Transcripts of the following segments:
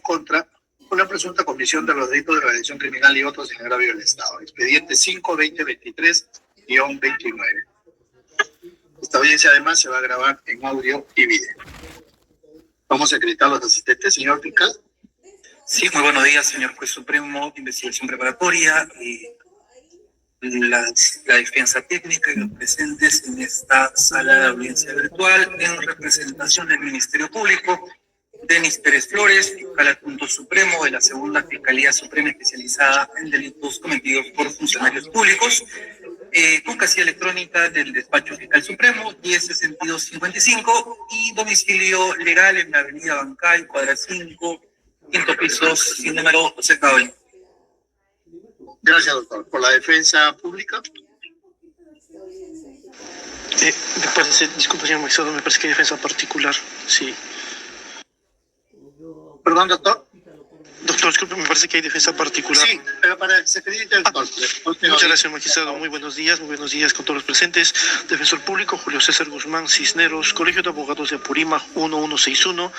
contra una presunta comisión de los delitos de organización criminal y otros en agravio del Estado. Expediente 5-2023-29. Esta audiencia además se va a grabar en audio y video. Vamos a acreditar a los asistentes, señor fiscal. Sí, muy buenos días, señor juez supremo. Investigación preparatoria. La defensa técnica y los presentes en esta sala de audiencia virtual en representación del Ministerio Público. Denis Pérez Flores, fiscal adjunto supremo de la Segunda Fiscalía Suprema especializada en delitos cometidos por funcionarios públicos, con casilla electrónica del despacho fiscal supremo 106255 y domicilio legal en la avenida Bancay, cuadra 5, quinto piso, sin número cercado. Gracias, doctor. ¿Por la defensa pública? Me parece, disculpe, señor magistrado, me parece que hay defensa particular, sí. Perdón, doctor. Doctor, disculpe, me parece que hay defensa particular. Sí, pero para que se acredite el doctor. Muchas gracias, magistrado. Muy buenos días con todos los presentes. Defensor público, Julio César Guzmán Cisneros, Colegio de Abogados de Apurímac 1161,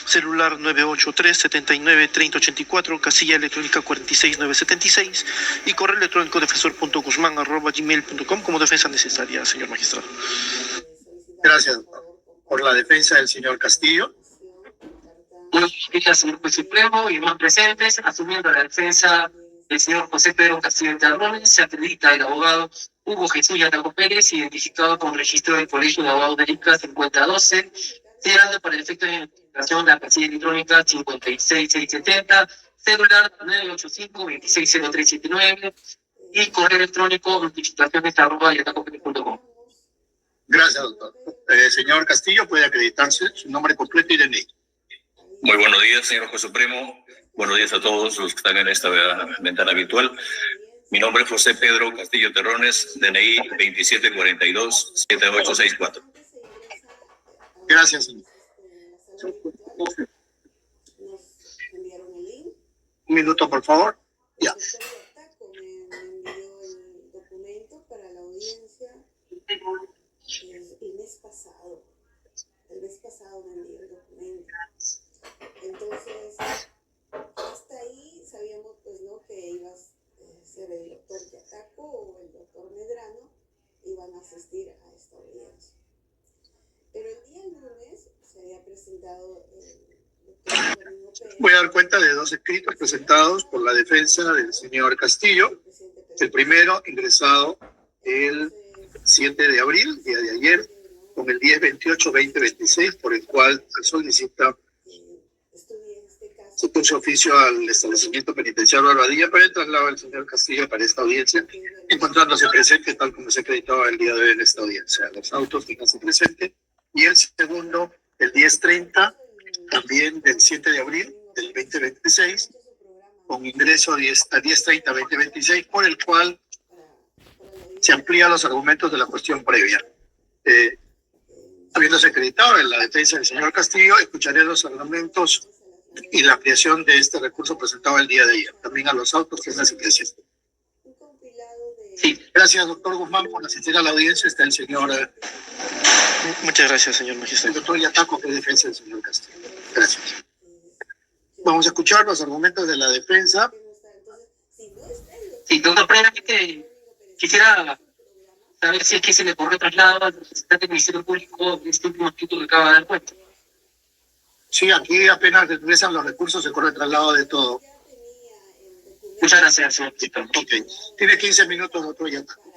celular 983-79-3084, casilla electrónica 46976 y correo electrónico defensor.guzmán@gmail.com como defensa necesaria, señor magistrado. Gracias, doctor. Por la defensa del señor Castillo. Buenos días, señor juez supremo y más presentes, asumiendo la defensa del señor José Pedro Castillo Terrones, se acredita el abogado Hugo Jesús Yataco Pérez, identificado con registro del Colegio de Abogados del ICA 5012, señalando para el efecto de identificación la casilla electrónica 56670, celular 985-260379 y correo electrónico notificaciones@yatacoperez.com. Gracias, doctor. Señor Castillo, puede acreditarse su nombre completo y DNI. Muy buenos días, señor juez supremo. Buenos días a todos los que están en esta ventana virtual. Mi nombre es José Pedro Castillo Terrones, DNI 2742-7864. Gracias, señor. Un minuto, por favor. Ya. El mes pasado me envió el documento. Entonces, hasta ahí sabíamos, pues, ¿no?, que iba a ser el doctor Yataco o el doctor Medrano, iban a asistir a esta audiencia. Pero el día lunes se había presentado el doctor Domingo Pérez. Voy a dar cuenta de dos escritos presentados por la defensa del señor Castillo. El primero, ingresado el 7 de abril, día de ayer, con el 1028-2026, por el cual solicita se puso oficio al establecimiento penitenciario Barbadilla para el traslado del señor Castillo para esta audiencia, encontrándose presente tal como se acreditaba el día de hoy en esta audiencia. Los autos que se presente. Y el segundo, el 1030, también del 7 de abril del 2026, con ingreso a 1030-2026, por el cual se amplían los argumentos de la cuestión previa. Habiéndose acreditado en la defensa del señor Castillo, escucharé los argumentos y la ampliación de este recurso presentado el día de ayer. También a los autos que se presenten. Sí, gracias, doctor Guzmán, por asistir a la audiencia. Está el señor... Muchas gracias, señor magistrado. El doctor Yataco, que es defensa del señor Castillo. Gracias. Vamos a escuchar los argumentos de la defensa. Sí, doctor, previamente quisiera saber si es que se le corre traslado al representante del Ministerio Público de este último escrito que acaba de dar cuenta. Sí, aquí apenas regresan los recursos, se corre traslado de todo. Muchas gracias, señor. Ok. Tiene 15 minutos, doctor Yataco.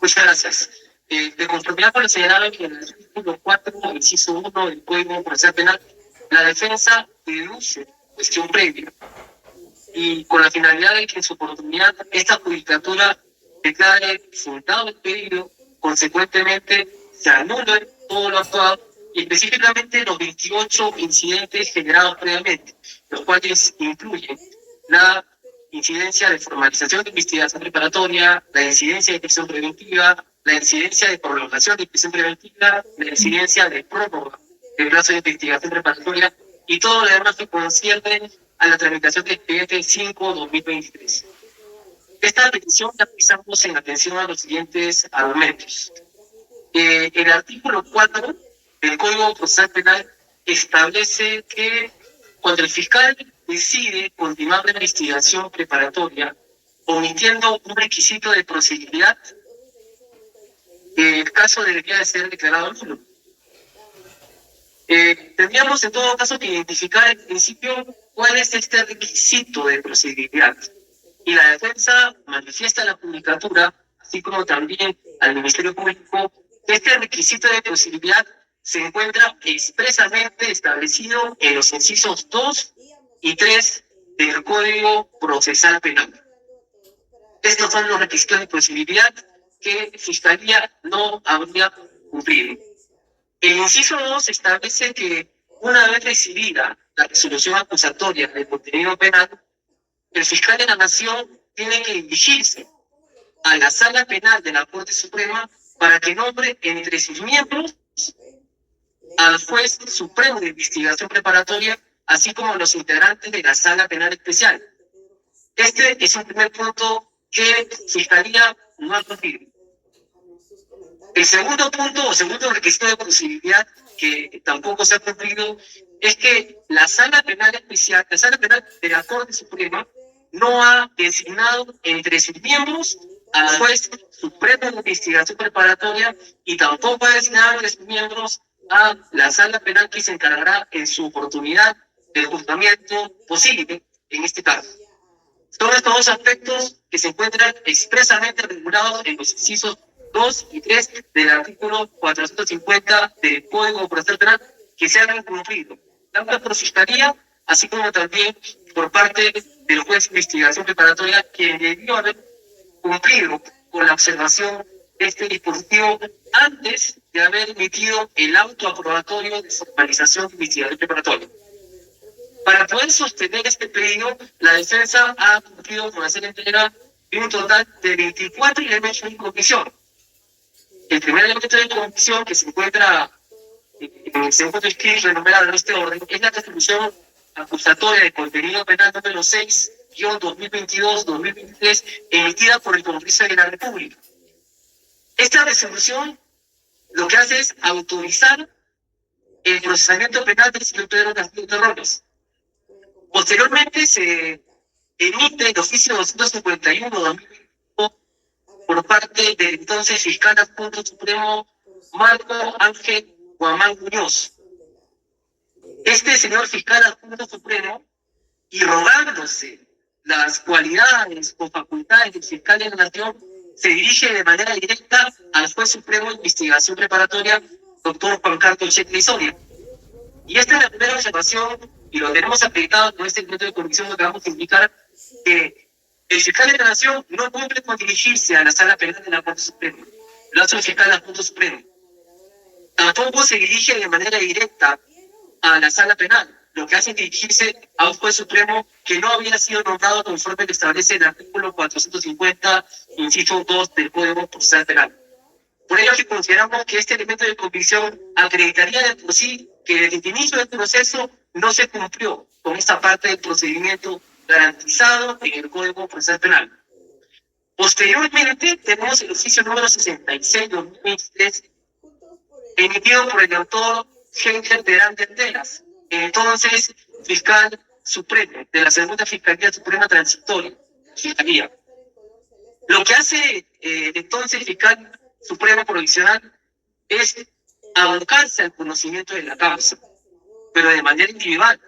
Muchas gracias. De conformidad con lo señalado en el artículo 4, inciso 1 del Código Procesal Penal, la defensa deduce cuestión previa y con la finalidad de que en su oportunidad esta judicatura declare fundado el pedido, consecuentemente se anule todo lo actuado y específicamente los 28 incidentes generados previamente, los cuales incluyen la incidencia de formalización de investigación preparatoria, la incidencia de prisión preventiva, la incidencia de prolongación de prisión preventiva, la incidencia de prórroga del plazo de investigación preparatoria y todo lo demás que concierne a la tramitación del expediente 5-2023. Esta petición la realizamos en atención a los siguientes argumentos. El artículo 4 del Código Procesal Penal establece que cuando el fiscal decide continuar la investigación preparatoria, omitiendo un requisito de procedibilidad, el caso debería de ser declarado nulo. Tendríamos en todo caso que identificar en principio cuál es este requisito de procedibilidad. Y la defensa manifiesta a la Judicatura, así como también al Ministerio Público, que este requisito de procedibilidad se encuentra expresamente establecido en los incisos 2 y 3 del Código Procesal Penal. Estos son los requisitos de procedibilidad que Fiscalía no habría cumplido. El inciso 2 establece que una vez recibida la resolución acusatoria del contenido penal, el fiscal de la Nación tiene que dirigirse a la Sala Penal de la Corte Suprema para que nombre entre sus miembros al juez supremo de investigación preparatoria, así como los integrantes de la Sala Penal Especial. Este es un primer punto que Fiscalía no ha cumplido. El segundo punto o segundo requisito de procedibilidad que tampoco se ha cumplido es que la Sala Penal Especial, la Sala Penal de la Corte Suprema, no ha designado entre sus miembros al juez supremo de investigación preparatoria y tampoco ha designado entre sus miembros a la Sala Penal que se encargará en su oportunidad del juzgamiento posible en este caso. Son estos dos aspectos que se encuentran expresamente regulados en los incisos 2 y 3 del artículo 450 del Código Procesal Penal que se han incumplido, tanto por Fiscalía, así como también por parte del juez de investigación preparatoria, quien debió haber cumplido con la observación de este dispositivo antes de haber emitido el auto aprobatorio de formalización de investigación preparatoria. Para poder sostener este pedido, la defensa ha cumplido con hacer entrega de un total de 24 elementos de comisión. El primer elemento de comisión que se encuentra escrito renumerado en este orden es la resolución acusatoria de contenido penal número 6-2022-2023 emitida por el Congreso de la República. Esta resolución lo que hace es autorizar el procesamiento penal del señor Pedro Castillo Terrones. Posteriormente se emite el oficio 251-2021 por parte del entonces fiscal adjunto supremo Marco Ángel Guamán Muñoz. Este señor fiscal adjunto supremo, y rogándose las cualidades o facultades del fiscal de la Nación, se dirige de manera directa al juez supremo de investigación preparatoria, doctor Juan Carlos Chetle Soria. Y esta es la primera observación, y lo tenemos acreditado con este decreto de comisión, lo que vamos a indicar que el fiscal de la Nación no cumple con dirigirse a la Sala Penal de la Corte Suprema, lo hace el fiscal adjunto supremo. Tampoco se dirige de manera directa a la Sala Penal, lo que hace es dirigirse a un juez supremo que no había sido nombrado conforme lo establece el artículo 450, inciso 2 del Código Procesal Penal. Por ello que consideramos que este elemento de convicción acreditaría de por sí que desde el inicio del proceso no se cumplió con esta parte del procedimiento garantizado en el Código Procesal Penal. Posteriormente tenemos el oficio número 66-2023 emitido por el doctor Henker Terán de Arteras, entonces fiscal supremo de la segunda Fiscalía Suprema Transitoria, Fiscalía. Lo que hace entonces fiscal supremo provisional es abocarse al conocimiento de la causa, pero de manera individual,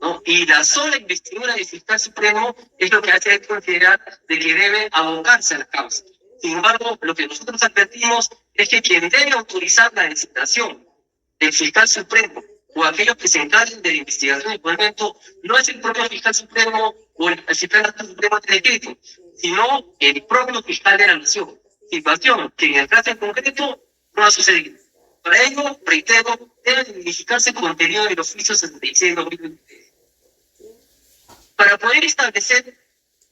¿no? Y la sola investidura del fiscal supremo es lo que hace considerar de que debe abocarse a la causa. Sin embargo, lo que nosotros advertimos es que quien debe autorizar la designación del fiscal supremo o aquellos que se encarguen de la investigación del momento no es el propio fiscal supremo o el fiscal supremo de decreto, sino el propio fiscal de la Nación. Situación que en el caso en concreto no ha sucedido. Para ello, reitero, debe verificarse el contenido del oficio 66-2023. Para poder establecer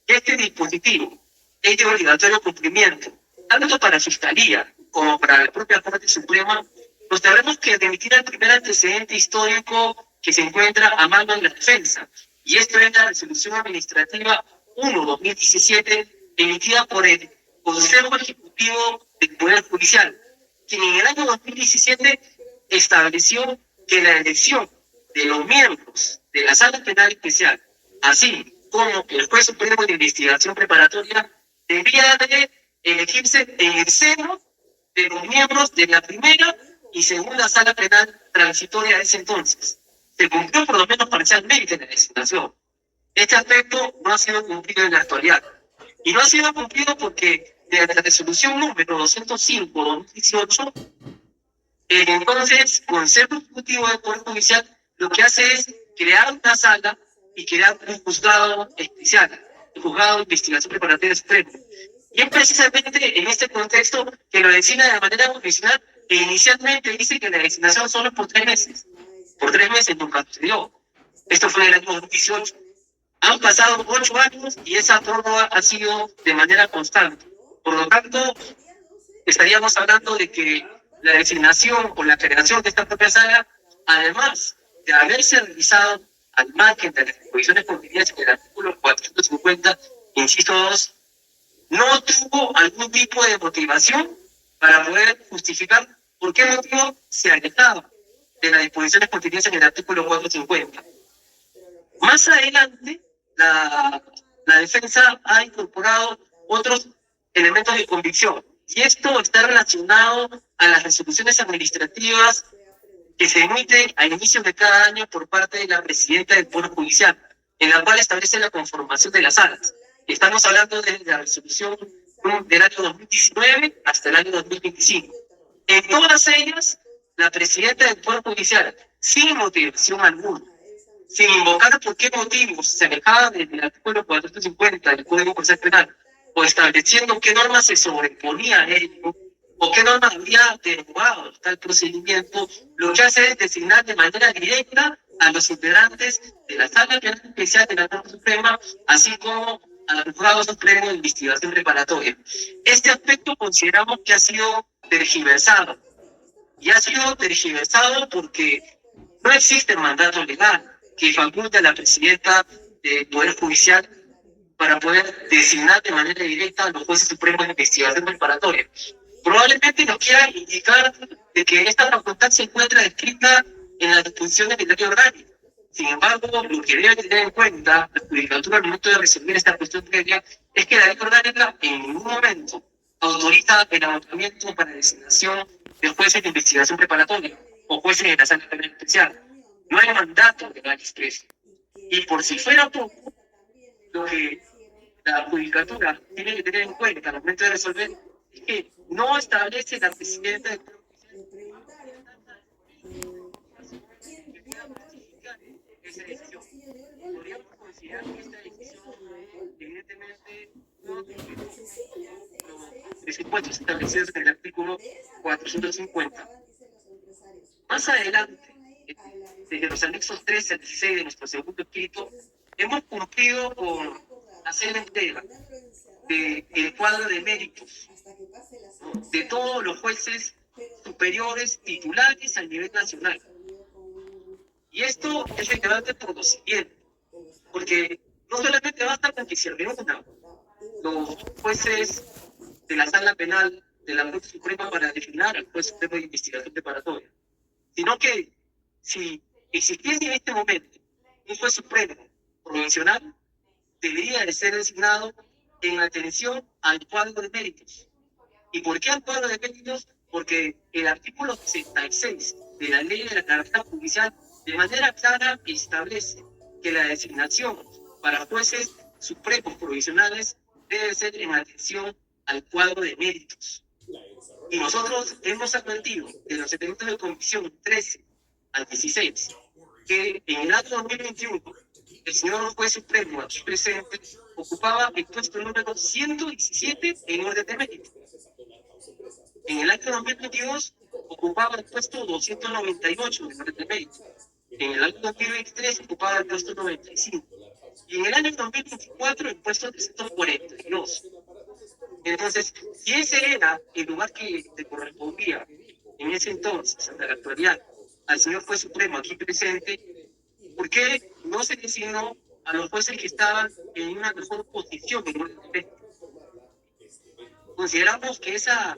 que este dispositivo es de obligatorio cumplimiento, tanto para la Fiscalía como para la propia Corte Suprema, nos tendremos que remitir al primer antecedente histórico que se encuentra a mano de la defensa, y esto es la Resolución Administrativa 1/2017, emitida por el Consejo Ejecutivo del Poder Judicial, quien en el año 2017 estableció que la elección de los miembros de la Sala Penal Especial, así como el Juez Supremo de Investigación Preparatoria, debía de elegirse en el seno de los miembros de la primera y segunda Sala Penal Transitoria de ese entonces. Se cumplió por lo menos parcialmente la designación. Este aspecto no ha sido cumplido en la actualidad. Y no ha sido cumplido porque de la resolución número 205/2018, el entonces Consejo Ejecutivo del Poder Judicial lo que hace es crear una sala y crear un juzgado especial, el Juzgado de Investigación Preparatoria Supremo. Y es precisamente en este contexto que lo designa de manera provisional e inicialmente dice que la designación solo es por 3 meses. Por 3 meses nunca sucedió. Esto fue en el año 2018. Han pasado 8 años y esa prórroga ha sido de manera constante. Por lo tanto, estaríamos hablando de que la designación o la creación de esta propia sala, además de haberse realizado al margen de las disposiciones contenidas en el artículo 450, inciso 2, no tuvo algún tipo de motivación para poder justificar por qué motivo se alejaba de las disposiciones contenidas en el artículo 450. Más adelante, la defensa ha incorporado otros elementos de convicción, y esto está relacionado a las resoluciones administrativas que se emiten a inicio de cada año por parte de la presidenta del Poder Judicial, en la cual establece la conformación de las salas. Estamos hablando de la resolución del año 2019 hasta el año 2025. En todas ellas, la presidenta del Poder Judicial, sin motivación alguna, sin invocar por qué motivos se alejaba del artículo 450 del Código Procesal Penal, o estableciendo qué normas se sobreponía a ello, o qué normas habría derogado tal procedimiento, lo que hace es designar de manera directa a los integrantes de la Sala Penal Especial de la Corte Suprema, así como al Juzgado Supremo de Investigación Preparatoria. Este aspecto consideramos que ha sido tergiversado, y ha sido tergiversado porque no existe mandato legal que faculte a la presidenta del Poder Judicial para poder designar de manera directa a los jueces supremos de investigación preparatoria. Probablemente nos quiera indicar de que esta facultad se encuentra descrita en las disposiciones de la ley orgánica. Sin embargo, lo que debe tener en cuenta la judicatura al momento de resolver esta cuestión previa es que la ley orgánica en ningún momento autoriza el agotamiento para designación de jueces de investigación preparatoria o jueces de la Sala Penal Especial. No hay mandato legal expreso. Y por si fuera poco, lo que la judicatura tiene que tener en cuenta al momento de resolver es que no establece la presidenta del esa decisión. Podríamos considerar que esta decisión evidentemente no tiene los presupuestos establecidos en el artículo 450. Más adelante, desde los anexos 13 al 16 de nuestro segundo escrito, hemos cumplido con hacer entrega del cuadro de méritos de todos los jueces superiores titulares a nivel nacional. Y esto es relevante por lo siguiente, porque no solamente basta con que se reúnan los jueces de la Sala Penal de la Corte Suprema para designar al juez supremo de investigación preparatoria, sino que si existiese en este momento un juez supremo provisional, debería de ser designado en atención al cuadro de méritos. ¿Y por qué al cuadro de méritos? Porque el artículo 66 de la Ley de la Carrera Judicial de manera clara establece que la designación para jueces supremos provisionales debe ser en atención al cuadro de méritos. Y nosotros hemos advertido de los elementos de comisión 13 al 16 que en el año 2021 el señor juez supremo aquí presente ocupaba el puesto número 117 en orden de mérito. En el año 2022 ocupaba el puesto 298 en orden de mérito. En el año 2023 ocupaba el puesto 95. Y en el año 2024 el puesto 342. Entonces, si ese era el lugar que le correspondía en ese entonces, hasta la actualidad, al señor juez supremo aquí presente, ¿por qué no se designó a los jueces que estaban en una mejor posición en orden de mérito? Consideramos que esa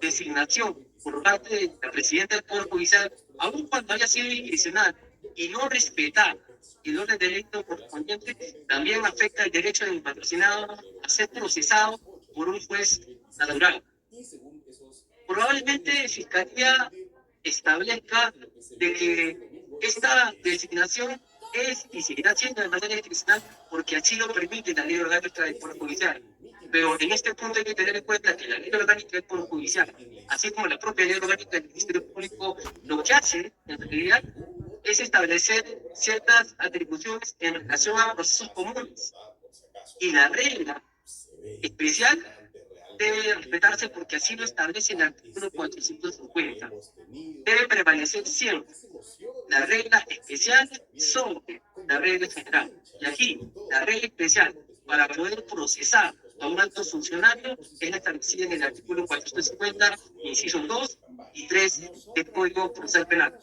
designación por parte de la presidenta del Poder Judicial, aun cuando haya sido discrecional y no respetar el orden de delito correspondiente también afecta el derecho del patrocinado a ser procesado por un juez natural. Probablemente Fiscalía establezca de que esta designación es y seguirá siendo de manera discrecional porque así lo permite la ley orgánica del Poder Judicial. Pero en este punto hay que tener en cuenta que la ley orgánica del Poder Judicial, así como la propia ley orgánica del Ministerio Público, lo que hace en realidad es establecer ciertas atribuciones en relación a procesos comunes. Y la regla especial debe respetarse porque así lo establece el artículo 450. Debe prevalecer siempre la regla especial sobre la regla general. Y aquí, la regla especial para poder procesar a un alto funcionario es establecida en el artículo 450, incisos 2 y 3 del Código Procesal Penal.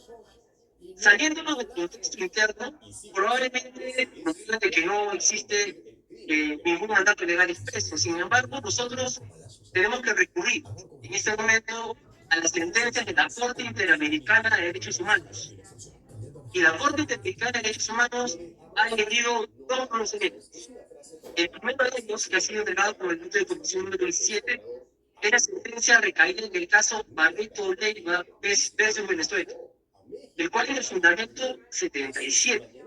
Saliéndonos del contexto interno, probablemente nos digan de que no existe ningún mandato legal expreso. Sin embargo, nosotros tenemos que recurrir en este momento a las sentencias de la Corte Interamericana de Derechos Humanos. Y la Corte Interamericana de Derechos Humanos ha emitido dos pronunciamientos. El primero de ellos, que ha sido entregado por el Grupo de Comisión número 17, es la sentencia recaída en el caso Barreto Leiva versus Venezuela, el cual en el fundamento 77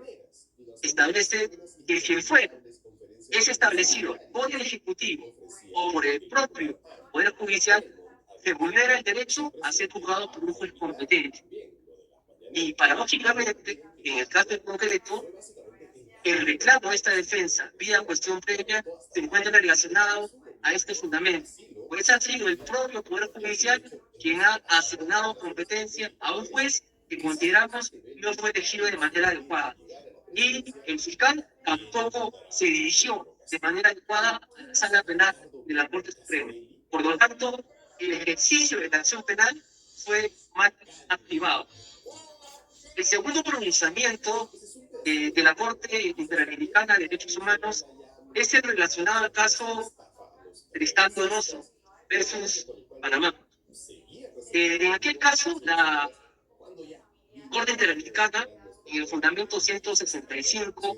establece que si el fuero es establecido por el Ejecutivo o por el propio Poder Judicial, se vulnera el derecho a ser juzgado por un juez competente. Y paradójicamente, en el caso en concreto, el reclamo de esta defensa vía cuestión previa se encuentra relacionado a este fundamento, pues ha sido el propio Poder Judicial quien ha asignado competencia a un juez que consideramos no fue elegido de manera adecuada. Y el fiscal tampoco se dirigió de manera adecuada a la sala penal de la Corte Suprema. Por lo tanto, el ejercicio de la acción penal fue mal activado. El segundo pronunciamiento de la Corte Interamericana de Derechos Humanos es el relacionado al caso Tristán Donoso versus Panamá. En aquel caso, la Corte Interamericana, en el fundamento 165,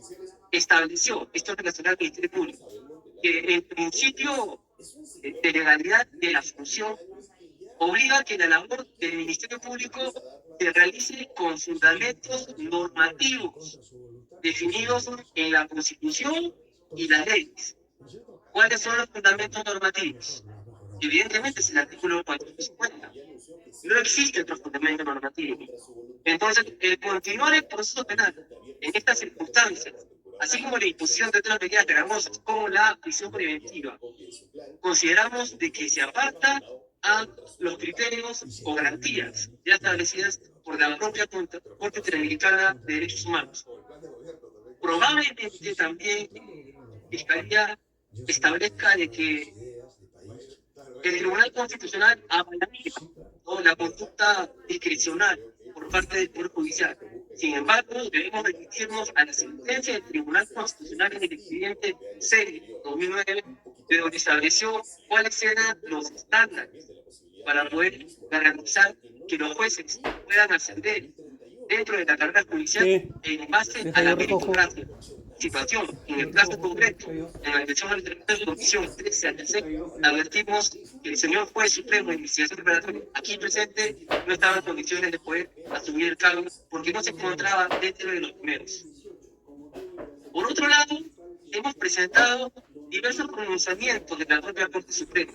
estableció, esto relacionado al Ministerio Público, que el principio de legalidad de la función obliga a que la labor del Ministerio Público se realice con fundamentos normativos definidos en la Constitución y las leyes. ¿Cuáles son los fundamentos normativos? Evidentemente es el artículo 450. No existe otro fundamento normativo. Entonces, el continuar el proceso penal en estas circunstancias, así como la imposición de otras medidas gravosas como la prisión preventiva, consideramos de que se aparta a los criterios o garantías ya establecidas por la propia Corte Interamericana de Derechos Humanos. Probablemente también Fiscalía establezca de que el Tribunal Constitucional avalaría la conducta discrecional por parte del Poder Judicial. Sin embargo, debemos remitirnos a la sentencia del Tribunal Constitucional en el expediente 6/2009, de donde estableció cuáles eran los estándares para poder garantizar que los jueces puedan ascender dentro de la carrera judicial en base a la meritocracia. Situación, en el caso concreto, en la elección del Tribunal de Comisión 13 al 16, advertimos que el señor juez supremo de investigación preparatoria, aquí presente, no estaba en condiciones de poder asumir el cargo porque no se encontraba dentro de los primeros. Por otro lado, hemos presentado diversos pronunciamientos de la propia Corte Suprema,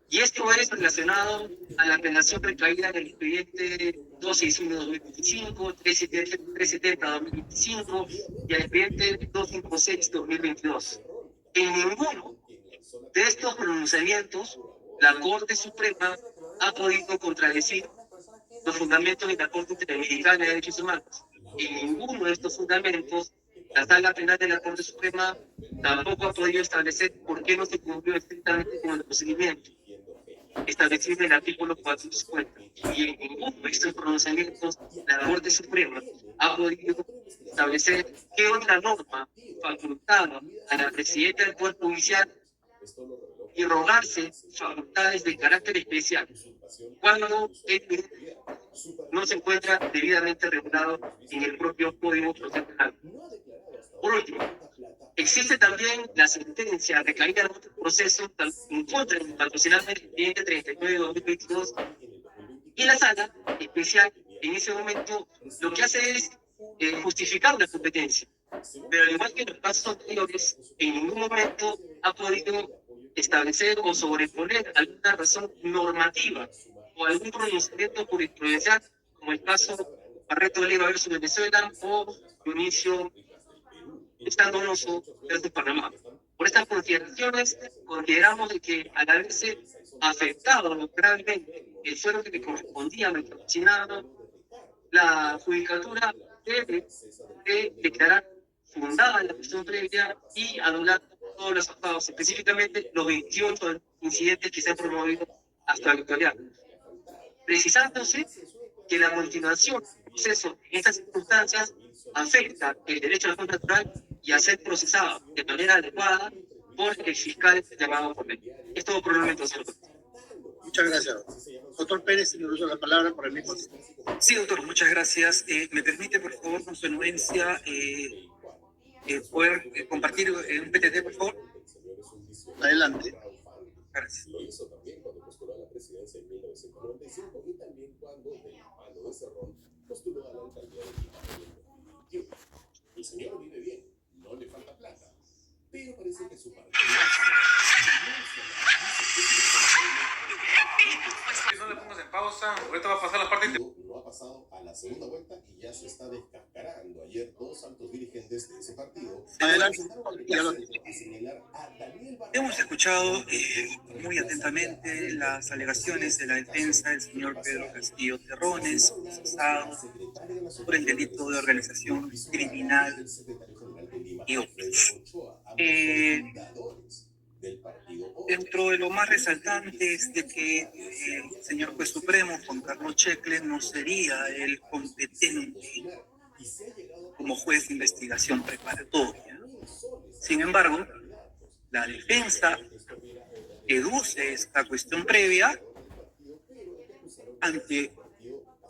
y esto es relacionado a la apelación recaída en el expediente 261-2025, 370-2025 y al expediente 256-2022. En ninguno de estos pronunciamientos, la Corte Suprema ha podido contradecir los fundamentos de la Corte Interamericana de Derechos Humanos. En ninguno de estos fundamentos, la Sala Penal de la Corte Suprema tampoco ha podido establecer por qué no se cumplió estrictamente con el procedimiento establecido en el artículo 450. Y en ninguno de estos pronunciamientos, la Corte Suprema ha podido establecer qué otra norma facultaba a la presidenta del Poder Judicial y rogarse facultades de carácter especial cuando no se encuentra debidamente regulado en el propio Código Procesal Penal. Por último, existe también la sentencia recaída en otro proceso en contra del patrocinador del expediente 39/2022 y la sala especial en ese momento lo que hace es justificar la competencia. Pero al igual que en los casos anteriores, en ningún momento ha podido establecer o sobreponer alguna razón normativa o algún pronunciamiento jurisprudencial, como el caso Barreto Leiva versus Venezuela o Dionisio Donoso versus Panamá. Por estas consideraciones, consideramos de que al haberse afectado gravemente el fuero que le correspondía al patrocinado, la judicatura debe de declarar fundada la cuestión previa y anular todos los actos, específicamente los 28 incidentes que se han promovido hasta la actualidad. Precisándose que la continuación del proceso en estas circunstancias afecta el derecho a la fuente natural y a ser procesado de manera adecuada por el fiscal llamado por ley. Es todo por el momento, señor. Muchas gracias. Doctor Pérez, le uso la palabra por el mismo tiempo. Sí, doctor, muchas gracias. ¿Me permite, por favor, con su anuencia, poder compartir un PTT, por favor? Adelante. Gracias. Lo hizo también cuando postuló a la presidencia en 1995 y también cuando, de la mano de Cerrón, postuló a la alcaldía de Lima en el 2021. El señor vive bien, no le falta plata, pero parece que su partido... No le pongas en pausa, ahorita va a pasar la parte... No ha pasado a la segunda vuelta y ya se está descascarando. Ayer dos altos dirigentes de ese partido... Adelante. Hemos escuchado muy atentamente las alegaciones de la defensa del señor Pedro Castillo Terrones, procesado por el delito de organización criminal y otros. Dentro de lo más resaltante es de que el señor juez supremo, Juan Carlos Checle, no sería el competente como juez de investigación preparatoria. Sin embargo, la defensa deduce esta cuestión previa ante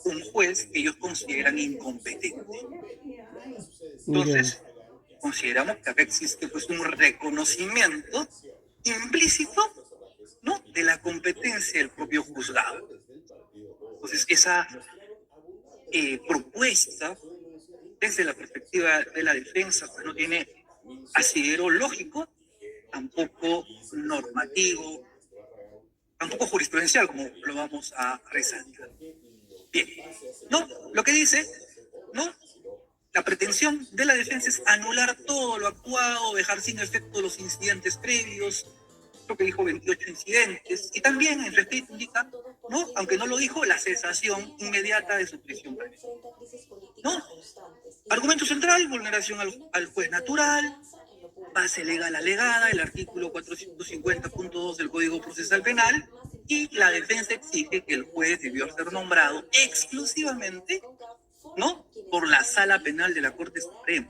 un juez que ellos consideran incompetente. Entonces, consideramos que acá existe pues un reconocimiento implícito, ¿no?, de la competencia del propio juzgado. Entonces, esa propuesta, desde la perspectiva de la defensa, pues no tiene asidero lógico, tampoco normativo, tampoco jurisprudencial, como lo vamos a resaltar. Bien, ¿no? Lo que dice, ¿no?, la pretensión de la defensa es anular todo lo actuado, dejar sin efecto los incidentes previos, creo que dijo 28 incidentes, y también en respeto indica, ¿no?, aunque no lo dijo, la cesación inmediata de su prisión previa, ¿no? Argumento central, vulneración al juez natural, base legal alegada, el artículo 450.2 del Código Procesal Penal, y la defensa exige que el juez debió ser nombrado exclusivamente, ¿no?, por la Sala Penal de la Corte Suprema,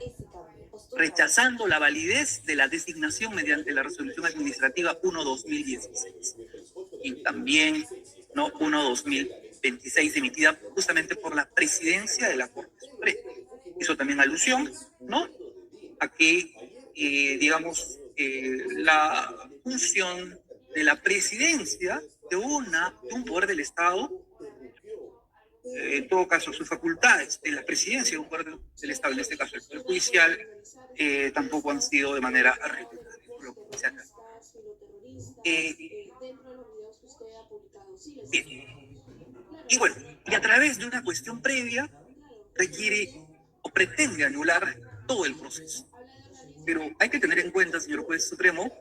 rechazando la validez de la designación mediante la resolución administrativa 1/2016 y también, ¿no?, 1/2026 emitida justamente por la presidencia de la Corte Suprema. Hizo también alusión, ¿no?, a que, digamos, la función de la presidencia de un poder del Estado, en todo caso sus facultades de la presidencia de un poder del Estado, en este caso el poder judicial, tampoco han sido de manera respetable, por lo que dice acá. Bien. Y bueno, y a través de una cuestión previa requiere o pretende anular todo el proceso. Pero hay que tener en cuenta, señor juez supremo,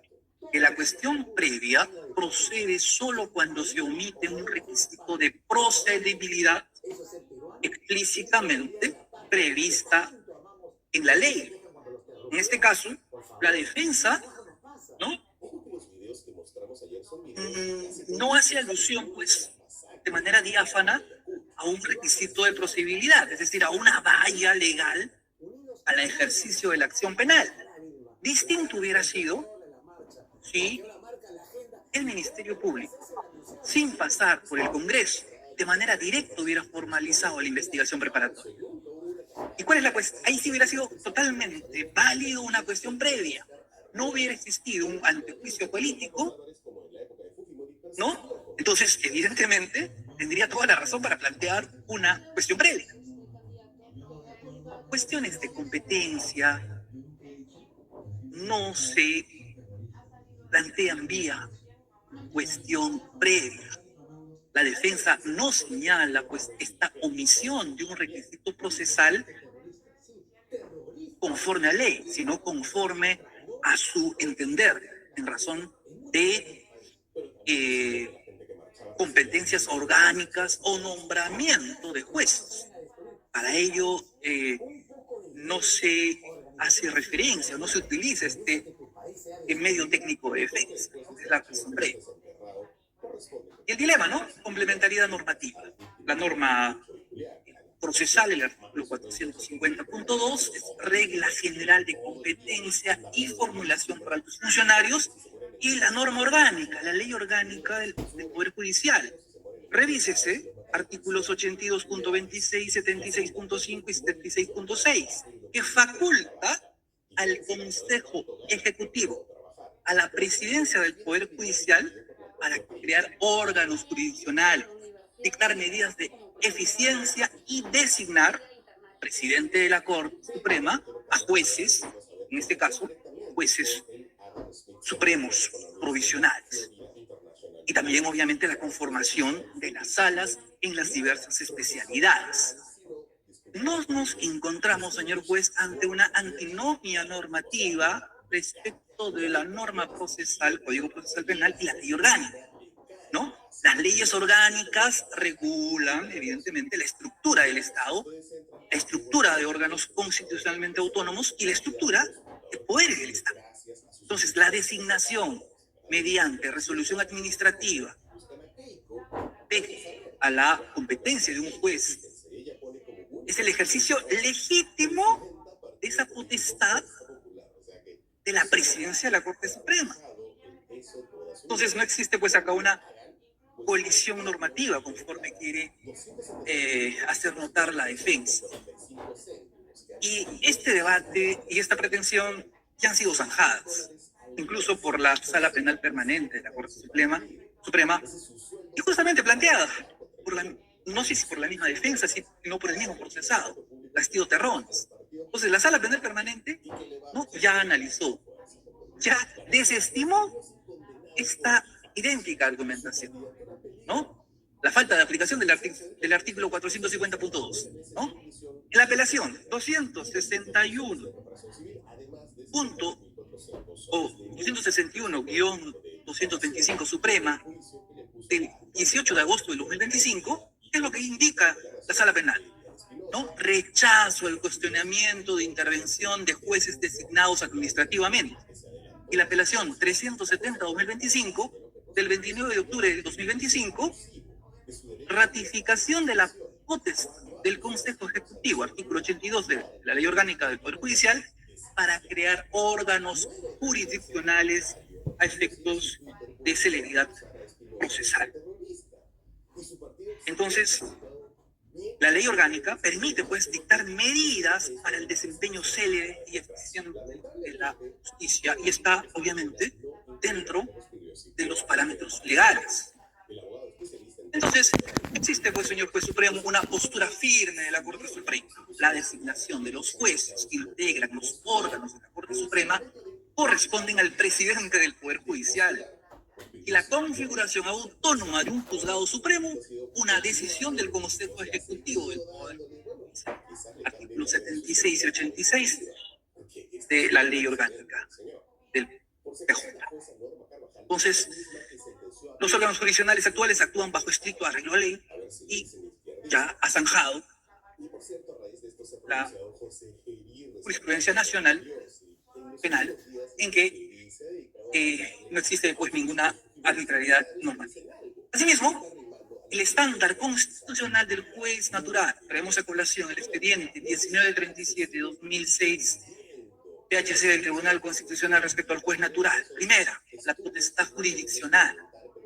que la cuestión previa procede solo cuando se omite un requisito de procedibilidad explícitamente prevista en la ley. En este caso, la defensa, ¿no?, no hace alusión, pues, de manera diáfana a un requisito de procedibilidad, es decir, a una valla legal al ejercicio de la acción penal. Distinto hubiera sido si el Ministerio Público, sin pasar por el Congreso, de manera directa hubiera formalizado la investigación preparatoria. ¿Y cuál es la cuestión? Ahí sí hubiera sido totalmente válido una cuestión previa. No hubiera existido un antejuicio político, ¿no? Entonces, evidentemente, tendría toda la razón para plantear una cuestión previa. Cuestiones de competencia no se plantean vía cuestión previa. La defensa no señala pues esta omisión de un requisito procesal conforme a ley, sino conforme a su entender, en razón de competencias orgánicas o nombramiento de jueces. Para ello no se hace referencia, no se utiliza este medio técnico de defensa, es la cuestión breve. Y el dilema, ¿no? Complementariedad normativa. La norma procesal, el artículo 450.2, es regla general de competencia y formulación para los funcionarios, y la norma orgánica, la ley orgánica del Poder Judicial. Revísese artículos 82.26, 76.5 y 76.6, que faculta al Consejo Ejecutivo, a la presidencia del Poder Judicial, para crear órganos jurisdiccionales, dictar medidas de eficiencia y designar presidente de la Corte Suprema a jueces, en este caso, jueces supremos provisionales. Y también, obviamente, la conformación de las salas en las diversas especialidades. Nos encontramos, señor juez, ante una antinomia normativa respecto de la norma procesal, Código Procesal Penal, y la ley orgánica, ¿no? Las leyes orgánicas regulan, evidentemente, la estructura del Estado, la estructura de órganos constitucionalmente autónomos y la estructura de poderes del Estado. Entonces, la designación mediante resolución administrativa a la competencia de un juez es el ejercicio legítimo de esa potestad de la presidencia de la Corte Suprema. Entonces no existe pues acá una colisión normativa conforme quiere hacer notar la defensa. Y este debate y esta pretensión ya han sido zanjadas, incluso por la Sala Penal Permanente de la Corte Suprema, y justamente planteada por no sé si por la misma defensa, sino por el mismo procesado, Castillo Terrones. Entonces la Sala Penal Permanente, ¿no?, ya analizó, ya desestimó esta idéntica argumentación, ¿no? La falta de aplicación del artículo 450.2, ¿no? En la apelación 261-225 Suprema del 18 de agosto del 2025, ¿qué es lo que indica la Sala Penal? ¿No? Rechazo al cuestionamiento de intervención de jueces designados administrativamente. Y la apelación 370-2025 del 29 de octubre del 2025, ratificación de la potestad del Consejo Ejecutivo, artículo 82 de la Ley Orgánica del Poder Judicial, para crear órganos jurisdiccionales a efectos de celeridad procesal. Entonces, la ley orgánica permite pues dictar medidas para el desempeño célere y eficiente de la justicia, y está obviamente dentro de los parámetros legales. Entonces, existe pues, señor juez supremo, una postura firme de la Corte Suprema. La designación de los jueces que integran los órganos de la Corte Suprema corresponden al presidente del Poder Judicial, y la configuración autónoma de un juzgado supremo, una decisión del Consejo Ejecutivo del Poder Judicial. Artículos 76 y 86 de la Ley Orgánica del PJ. Entonces, los órganos jurisdiccionales actuales actúan bajo estricto arreglo a ley, y ya ha zanjado la jurisprudencia nacional penal en que no existe pues ninguna arbitrariedad normativa. Asimismo, el estándar constitucional del juez natural, traemos a colación el expediente 1937-2006 PHC del Tribunal Constitucional respecto al juez natural. Primera, la potestad jurisdiccional,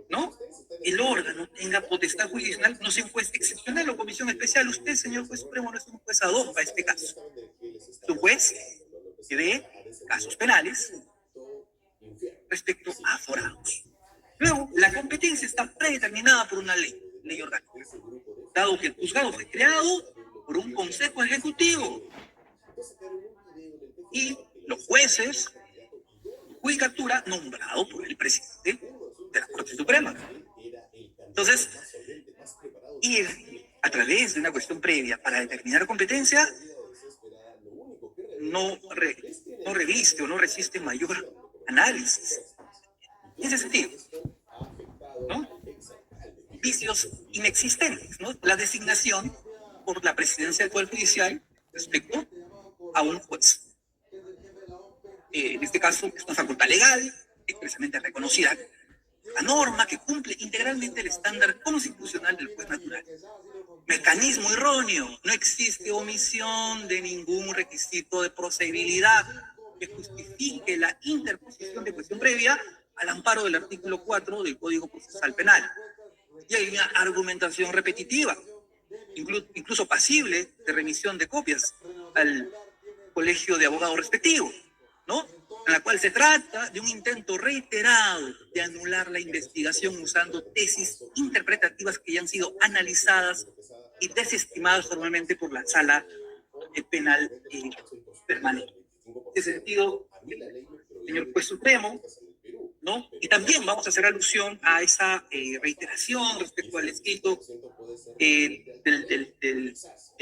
¿no? El órgano tenga potestad jurisdiccional, no sea un juez excepcional o comisión especial. Usted, señor juez supremo, no es un juez ad hoc para este caso. Es un juez que ve casos penales respecto a aforados. Luego, la competencia está predeterminada por una ley orgánica, dado que el juzgado fue creado por un consejo ejecutivo y los jueces, judicatura nombrado por el presidente de la Corte Suprema. Entonces, ir a través de una cuestión previa para determinar competencia no reviste o no resiste mayor análisis. En ese sentido, ¿no? Vicios inexistentes, ¿no? La designación por la presidencia del Poder Judicial respecto a un juez. En este caso, es una facultad legal, expresamente reconocida, la norma que cumple integralmente el estándar constitucional del juez natural. Mecanismo erróneo, no existe omisión de ningún requisito de procedibilidad que justifique la interposición de cuestión previa al amparo del artículo 4 del Código Procesal Penal. Y hay una argumentación repetitiva, incluso pasible de remisión de copias al colegio de abogados respectivo, ¿no? En la cual se trata de un intento reiterado de anular la investigación usando tesis interpretativas que ya han sido analizadas y desestimadas formalmente por la Sala Penal Permanente. En ese sentido, señor juez supremo, ¿no? Y también vamos a hacer alusión a esa reiteración respecto al escrito del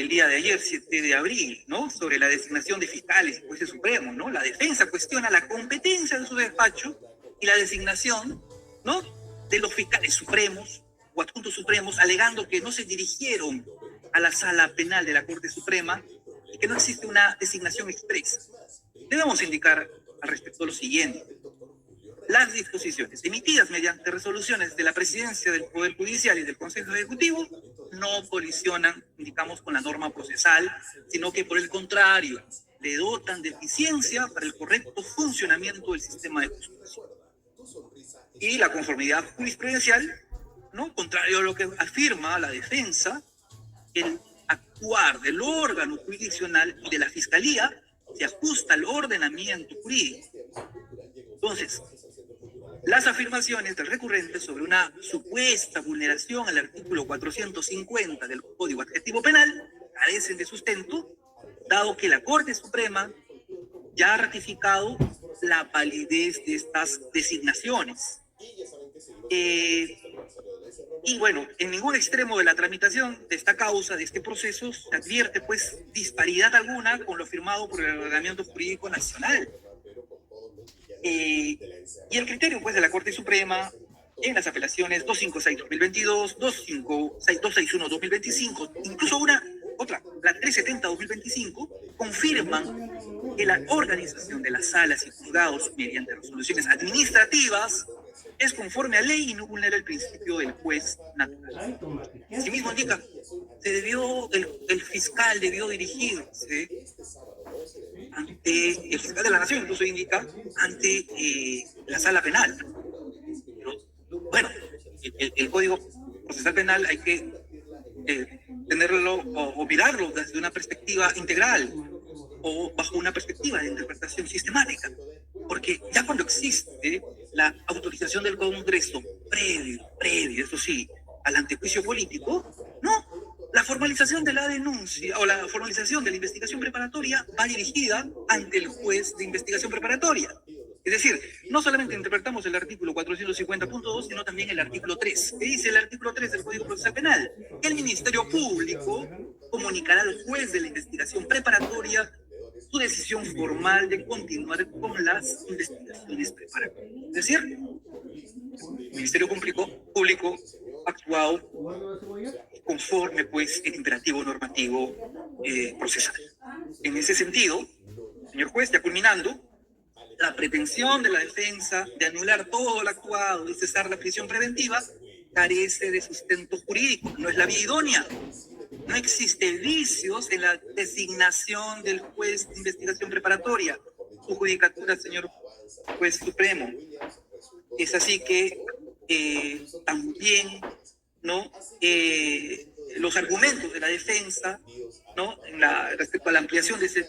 día de ayer, 7 de abril, ¿no? Sobre la designación de fiscales y jueces supremos, ¿no? La defensa cuestiona la competencia de su despacho y la designación, ¿no? De los fiscales supremos o adjuntos supremos, alegando que no se dirigieron a la sala penal de la Corte Suprema y que no existe una designación expresa. Debemos indicar al respecto lo siguiente. Las disposiciones emitidas mediante resoluciones de la Presidencia del Poder Judicial y del Consejo Ejecutivo no colisionan, indicamos, con la norma procesal, sino que por el contrario, le dotan de eficiencia para el correcto funcionamiento del sistema de justicia. Y la conformidad jurisprudencial, ¿no? Contrario a lo que afirma la defensa, el actuar del órgano jurisdiccional y de la Fiscalía se ajusta al ordenamiento jurídico. Entonces, las afirmaciones del recurrente sobre una supuesta vulneración al artículo 450 del Código Administrativo Penal carecen de sustento, dado que la Corte Suprema ya ha ratificado la validez de estas designaciones. Y bueno, en ningún extremo de la tramitación de esta causa, de este proceso, se advierte pues disparidad alguna con lo firmado por el ordenamiento jurídico nacional. Y el criterio pues de la Corte Suprema en las apelaciones 256-2022, 261-2025, incluso otra, la 370-2025, confirman que la organización de las salas y juzgados mediante resoluciones administrativas es conforme a ley y no vulnera el principio del juez natural. Asimismo indica, el fiscal debió dirigirse ante el fiscal de la Nación, incluso indica, ante la sala penal. Pero, bueno, el Código Procesal Penal hay que tenerlo o mirarlo desde una perspectiva integral o bajo una perspectiva de interpretación sistemática, porque ya cuando existe la autorización del Congreso previo, eso sí, al antejuicio político, no, la formalización de la denuncia o la formalización de la investigación preparatoria va dirigida ante el juez de investigación preparatoria. Es decir, no solamente interpretamos el artículo 450.2, sino también el artículo 3. ¿Qué dice el artículo 3 del Código Procesal Penal? Que el Ministerio Público comunicará al juez de la investigación preparatoria su decisión formal de continuar con las investigaciones preparatorias. Es decir, el Ministerio Público ha actuado conforme pues el imperativo normativo procesal. En ese sentido, señor juez, ya culminando, la pretensión de la defensa de anular todo lo actuado y cesar la prisión preventiva carece de sustento jurídico, no es la vía idónea. No existe vicios en la designación del juez de investigación preparatoria. su judicatura, señor juez supremo. Es así que también, ¿no? Los argumentos de la defensa, ¿no? Respecto a la ampliación de su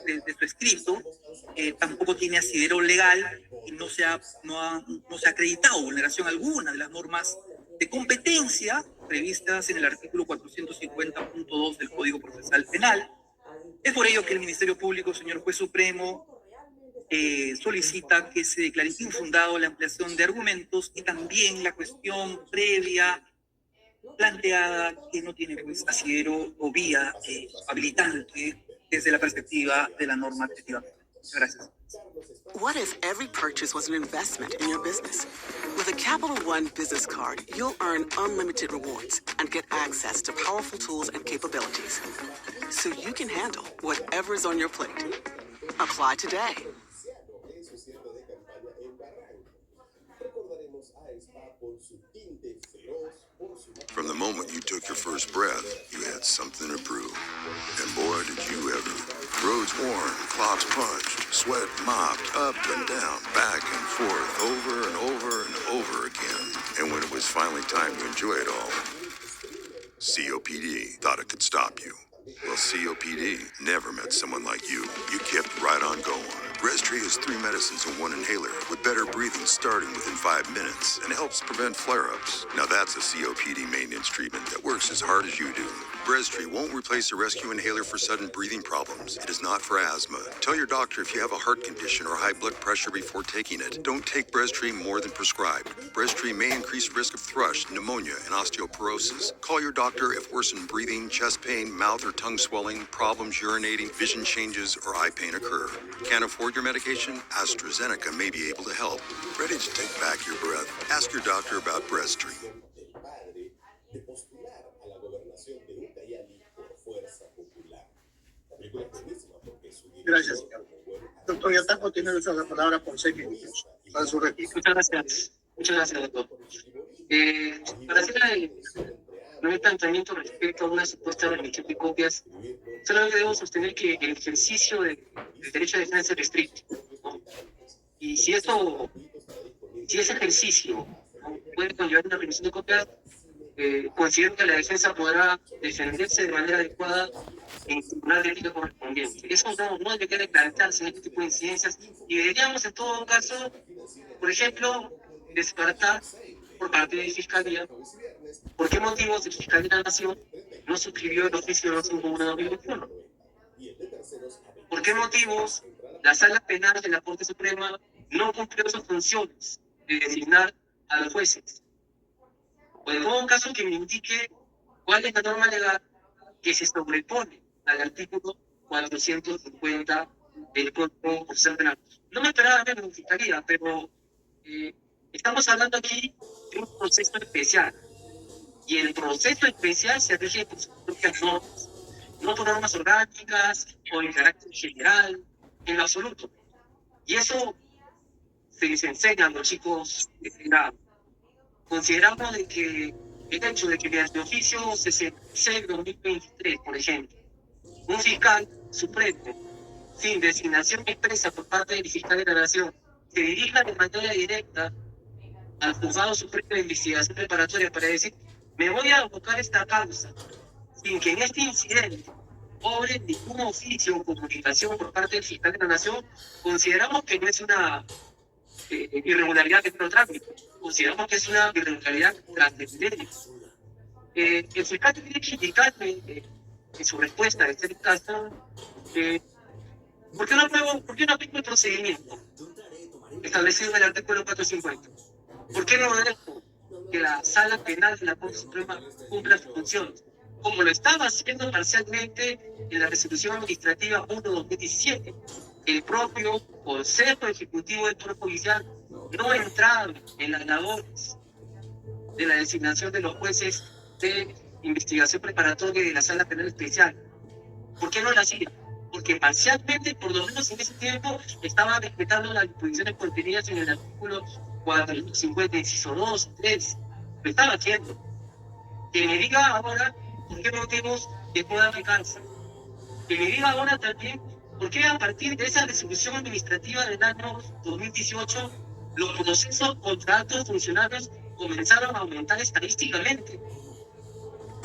escrito, tampoco tiene asidero legal y no se ha acreditado vulneración alguna de las normas de competencia previstas en el artículo 450.2 del Código Procesal Penal. Es por ello que el Ministerio Público, señor juez supremo, solicita que se declare infundado la ampliación de argumentos y también la cuestión previa planteada que no tiene pues, asidero o vía habilitante desde la perspectiva de la normativa. Gracias. What if every purchase was an investment in your business? With a Capital One business card, you'll earn unlimited rewards and get access to powerful tools and capabilities, so you can handle whatever is on your plate. Apply today. From the moment you took your first breath, you had something to prove. And boy, did you ever. Roads worn, clocks punched, sweat mopped, up and down, back and forth, over and over and over again. And when it was finally time to enjoy it all, COPD thought it could stop you. Well, COPD never met someone like you. You kept right on going. Breztri has 3 medicines in 1 inhaler with better breathing starting within 5 minutes and helps prevent flare-ups. Now that's a COPD maintenance treatment that works as hard as you do. Breztri won't replace a rescue inhaler for sudden breathing problems. It is not for asthma. Tell your doctor if you have a heart condition or high blood pressure before taking it. Don't take Breztri more than prescribed. Breztri may increase risk of thrush, pneumonia, and osteoporosis. Call your doctor if worsened breathing, chest pain, mouth or tongue swelling, problems urinating, vision changes, or eye pain occur. Can't afford your medication? AstraZeneca may be able to help. Ready to take back your breath? Ask your doctor about Breztri. Gracias, señor. Doctor Yataco tiene la palabra por 6 minutos. Para su réplica. Muchas gracias, doctor. Para hacer el planteamiento respecto a una supuesta remisión de copias, solamente debemos sostener que el ejercicio del derecho a defensa es restricto, ¿no? Y si ese ejercicio, ¿no?, puede conllevar una remisión de copias, considero que la defensa podrá defenderse de manera adecuada en el tribunal de ética correspondiente. Eso no debería declararse en este tipo de incidencias y deberíamos en todo caso, por ejemplo, descartar por parte de Fiscalía por qué motivos el fiscal de la Nación no suscribió el oficio 251/2021. ¿Por qué motivos la Sala Penal de la Corte Suprema no cumplió sus funciones de designar a los jueces? O en todo caso que me indique cuál es la norma legal que se sobrepone al artículo 450 del Código Procesal Penal. No me esperaba ver en Fiscalía, pero estamos hablando aquí de un proceso especial. Y el proceso especial se rige por sus propias normas, no por normas orgánicas o en carácter general, en lo absoluto. Y eso se les enseña a los chicos de grado. Consideramos de que el hecho de que mediante oficio 66/2023, por ejemplo, un fiscal supremo, sin designación expresa por parte del fiscal de la Nación, se dirija de manera directa al Juzgado Supremo de Investigación Preparatoria para decir: me voy a abocar esta causa, sin que en este incidente obre ningún oficio o comunicación por parte del fiscal de la Nación, consideramos que no es una irregularidad de trámite, consideramos que es una irregularidad trascendente. El fiscal tiene que indicarme en su respuesta a este caso ¿por qué no aplico el procedimiento establecido en el artículo 450? ¿Por qué no dejo que la Sala Penal de la Corte Suprema cumpla sus funciones, como lo estaba haciendo parcialmente en la Resolución Administrativa 1/2017? El propio Consejo Ejecutivo del Poder Judicial no entraba en las labores de la designación de los jueces de investigación preparatoria de la Sala Penal Especial. ¿Por qué no lo hacía? Porque parcialmente, por lo menos en ese tiempo, estaba respetando las disposiciones contenidas en el artículo 450, inciso 2, 3. Lo estaba haciendo. Que me diga ahora por qué motivos dejó de aplicarse. Que me diga ahora también ¿Por qué a partir de esa resolución administrativa del año 2018 los procesos contra altos funcionarios comenzaron a aumentar estadísticamente?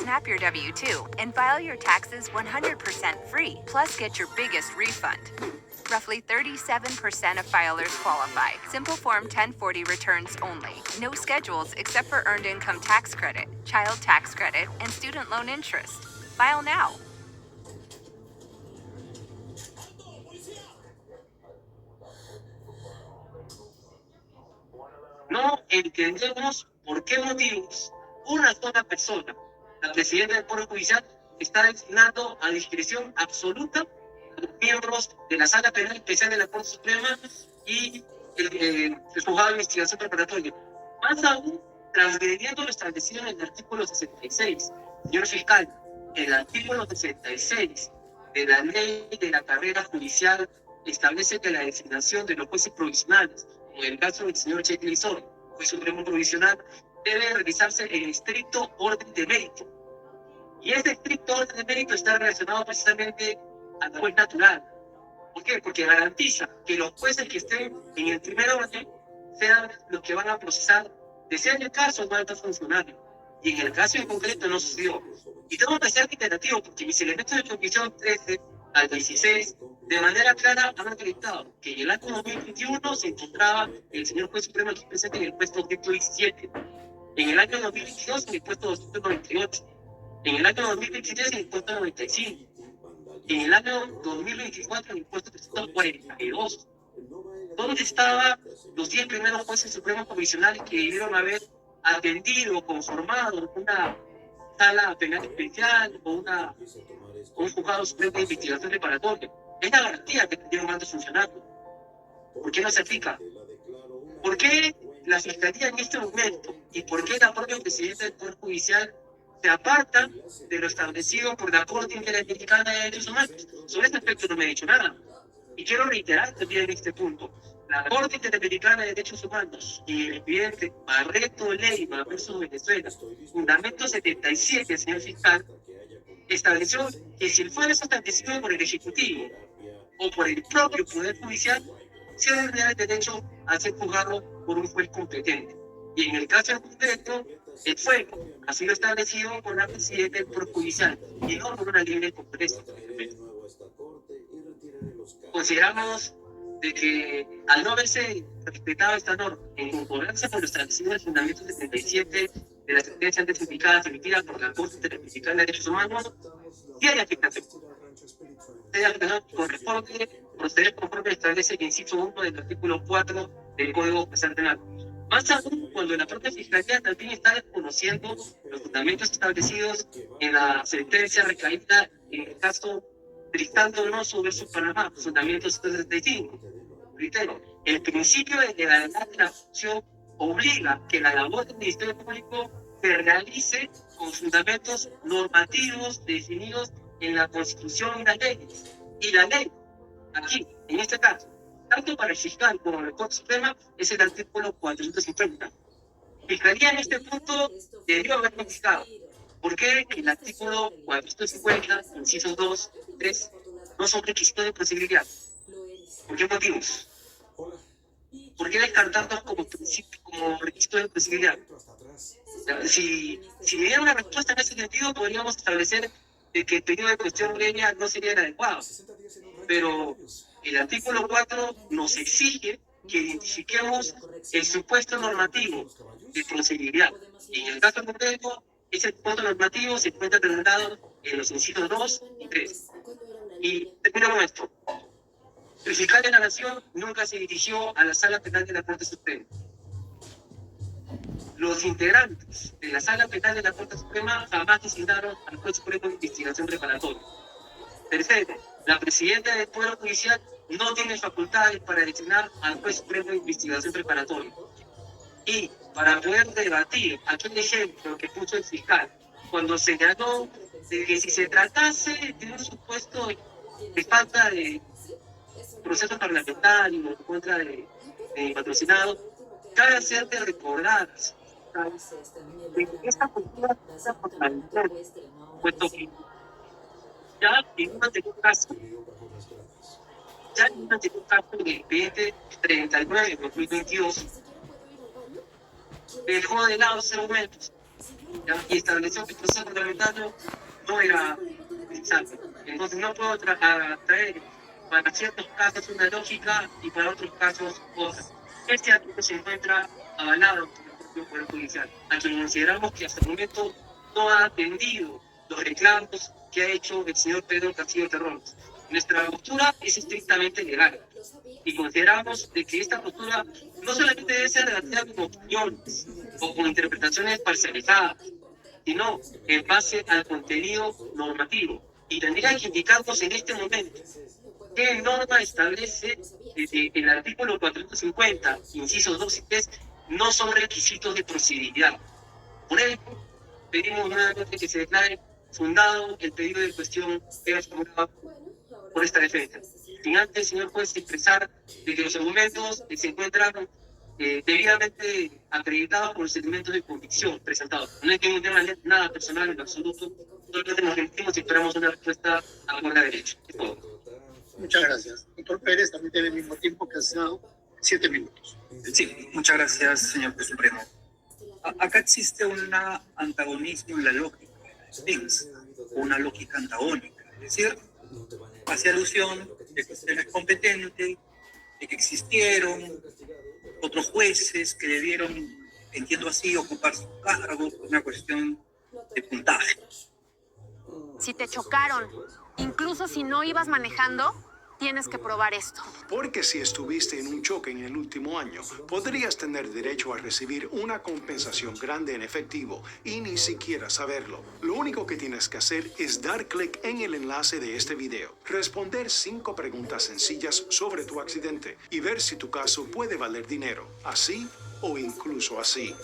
Snap your W-2 and file your taxes 100% free, plus get your biggest refund. Roughly 37% of filers qualify. Simple Form 1040 returns only. No schedules except for Earned Income Tax Credit, Child Tax Credit, and Student Loan Interest. File now. No entendemos por qué motivos una sola persona, la presidenta del Poder Judicial, está designando a discreción absoluta a los miembros de la Sala Penal Especial de la Corte Suprema y el juzgado de investigación preparatoria. Más aún, transgrediendo lo establecido en el artículo 66. Señor fiscal, el artículo 66 de la ley de la carrera judicial establece que la designación de los jueces provisionales, como en el caso del señor Cheque Lizón, juez supremo provisional, debe realizarse en estricto orden de mérito. Y ese estricto orden de mérito está relacionado precisamente al juez natural. ¿Por qué? Porque garantiza que los jueces que estén en el primer orden sean los que van a procesar, de ser el caso, no altos funcionarios. Y en el caso en concreto no sucedió. Y tengo que ser reiterativo, porque mis elementos de convicción 13 al 16, de manera clara han acreditado que en el año 2021 se encontraba el señor juez supremo aquí presente en el puesto 217, en el año 2022 en el puesto 298, en el año 2023 en el puesto 95, en el año 2024 en el puesto 342. ¿Dónde estaban los 10 primeros jueces supremos provisionales que debieron haber atendido, conformado una sala penal especial o un juzgado supremo de investigación preparatoria? Es la garantía que tendrían altos funcionarios. ¿Por qué no se aplica? ¿Por qué la Fiscalía en este momento y por qué la propia presidenta del Poder Judicial se apartan de lo establecido por la Corte Interamericana de Derechos Humanos? Sobre este aspecto no me he dicho nada. Y quiero reiterar también en este punto. La Corte Interamericana de Derechos Humanos y el expediente Barreto Leyva versus Venezuela, fundamento 77, señor fiscal, estableció que si el fuero es establecido por el Ejecutivo o por el propio Poder Judicial, se debe tener el derecho a ser juzgado por un juez competente. Y en el caso en concreto, el fuero ha sido establecido por la presidenta del Poder Judicial y no por una libre conferencia. Consideramos de que al no haberse respetado esta norma en concordancia con lo establecido en el fundamento 77 de la sentencia antes indicada emitida por la Corte Interamericana de Derechos Humanos, sí hay afectación. Corresponde proceder conforme establece el inciso 1 del artículo 4 del Código Procesal Penal. Más aún cuando la propia Fiscalía también está desconociendo los fundamentos establecidos en la sentencia recaída en el caso Tristán Donoso versus Panamá, fundamento 175. Reitero, el principio de legalidad de la función obliga que la labor del Ministerio Público se realice con fundamentos normativos definidos en la Constitución y las leyes. Y la ley, aquí, en este caso, tanto para el fiscal como la Corte Suprema, es el artículo 450. Fiscalía en este punto debió haber notificado por qué el artículo 450, incisos 2, 3, no son requisitos de posibilidad. ¿Por qué motivos? ¿Por qué descartarlos como requisitos de posibilidad? Si me dieran una respuesta en ese sentido, podríamos establecer que el periodo de cuestión previa no sería el adecuado. Pero el artículo 4 nos exige que identifiquemos el supuesto normativo de posibilidad. Y en el caso concreto, ese supuesto normativo se encuentra regulado en los incisos 2 y 3. Y termino con esto. El fiscal de la Nación nunca se dirigió a la Sala Penal de la Corte Suprema. Los integrantes de la Sala Penal de la Corte Suprema jamás designaron al Juez Supremo de Investigación Preparatoria. Tercero, la presidenta del Poder Judicial no tiene facultades para designar al Juez Supremo de Investigación Preparatoria. Y para poder debatir aquel ejemplo que puso el fiscal, cuando señaló de que si se tratase de un supuesto de falta de proceso parlamentario en contra de patrocinado, cabe hacerte recordar que esta cultura está puesto que ya en un anterior caso ya hay un antecaso del expediente 39 de 2022 dejó de lado esos argumentos, ¿ya? Y estableció que el proceso parlamentario no era necesario. Entonces no puedo traer para ciertos casos una lógica y para otros casos otra. Este artículo se encuentra avalado por el propio Poder Judicial, a quien consideramos que hasta el momento no ha atendido los reclamos que ha hecho el señor Pedro Castillo Terrón. Nuestra postura es estrictamente legal y consideramos de que esta postura no solamente debe ser debatida como opiniones o con interpretaciones parcializadas, sino en base al contenido normativo. Y tendría que indicarnos en este momento qué norma establece que el artículo 450, incisos 2 y 3, no son requisitos de procedibilidad. Por ello, pedimos nuevamente que se declare fundado el pedido de cuestión que ha formulado por esta defensa. Sin antes, señor juez, expresar de que los argumentos se encuentran debidamente acreditados por los elementos de convicción presentados. No es que no tenga nada personal en absoluto, solamente nos remitimos y esperamos una respuesta acorde a derecho. Es todo. Muchas gracias. Doctor Pérez también tiene el mismo tiempo que ha sido 7 minutos. Sí, muchas gracias, señor juez supremo. Acá existe un antagonismo en la lógica de la defensa, una lógica antagónica. Es decir, hace alusión de que usted no es competente, de que existieron otros jueces que debieron, entiendo así, ocupar su cargo por una cuestión de puntaje. Si te chocaron, incluso si no ibas manejando, tienes que probar esto. Porque si estuviste en un choque en el último año, podrías tener derecho a recibir una compensación grande en efectivo y ni siquiera saberlo. Lo único que tienes que hacer es dar clic en el enlace de este video, responder 5 preguntas sencillas sobre tu accidente y ver si tu caso puede valer dinero, así o incluso así.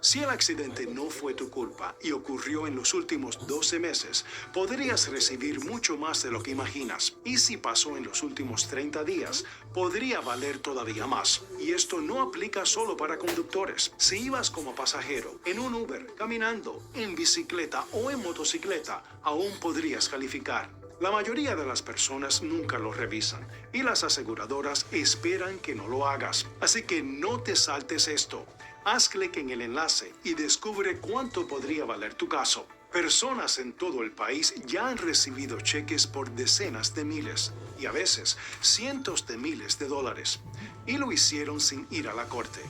Si el accidente no fue tu culpa y ocurrió en los últimos 12 meses, podrías recibir mucho más de lo que imaginas. Y si pasó en los últimos 30 días, podría valer todavía más. Y esto no aplica solo para conductores. Si ibas como pasajero, en un Uber, caminando, en bicicleta o en motocicleta, aún podrías calificar. La mayoría de las personas nunca lo revisan y las aseguradoras esperan que no lo hagas. Así que no te saltes esto. Haz clic en el enlace y descubre cuánto podría valer tu caso. Personas en todo el país ya han recibido cheques por decenas de miles y a veces cientos de miles de dólares. Y lo hicieron sin ir a la corte.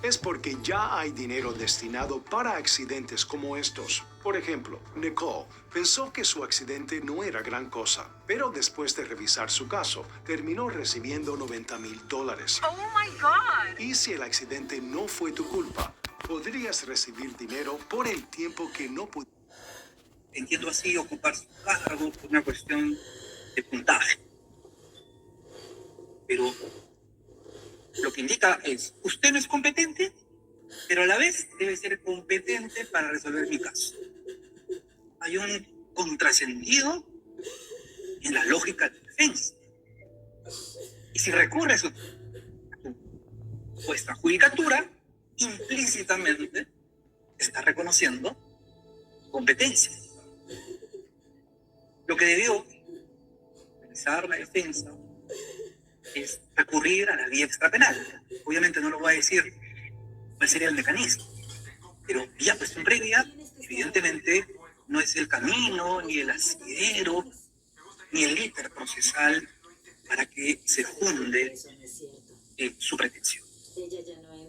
Es porque ya hay dinero destinado para accidentes como estos. Por ejemplo, Nicole pensó que su accidente no era gran cosa, pero después de revisar su caso, terminó recibiendo $90,000. ¡Oh, my God! Y si el accidente no fue tu culpa, podrías recibir dinero por el tiempo que no pudiste. Entiendo así, ocupar su cargo por una cuestión de puntaje. Pero lo que indica es, usted no es competente, pero a la vez debe ser competente para resolver mi caso. Hay un contrasentido en la lógica de defensa. Y si recurre a vuestra judicatura, implícitamente está reconociendo competencia. Lo que debió realizar la defensa es recurrir a la vía extrapenal. Obviamente no lo voy a decir cuál sería el mecanismo, pero vía cuestión previa, evidentemente, no es el camino, ni el asidero, ni el íter procesal para que se funde su pretensión.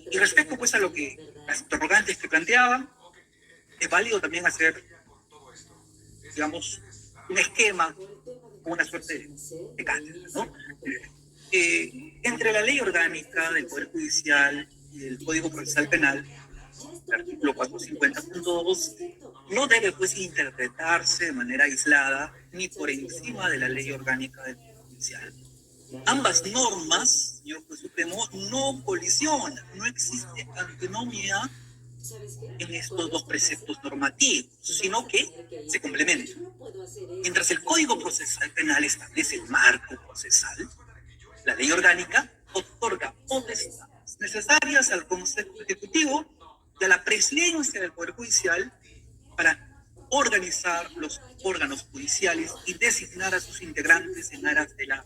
Y respecto pues a lo que las interrogantes que planteaban, es válido también hacer, digamos, un esquema, una suerte de cátedra, ¿no? Entre la ley orgánica del Poder Judicial y el Código Procesal Penal, el artículo 450.2, no debe pues interpretarse de manera aislada ni por encima de la ley orgánica del Poder Judicial. Ambas normas, señor Juez Supremo, no colisionan, no existe antinomia en estos dos preceptos normativos, sino que se complementan. Mientras el Código Procesal Penal establece el marco procesal, la ley orgánica otorga potestades necesarias al Consejo Ejecutivo y a la Presidencia del Poder Judicial para organizar los órganos judiciales y designar a sus integrantes en aras de la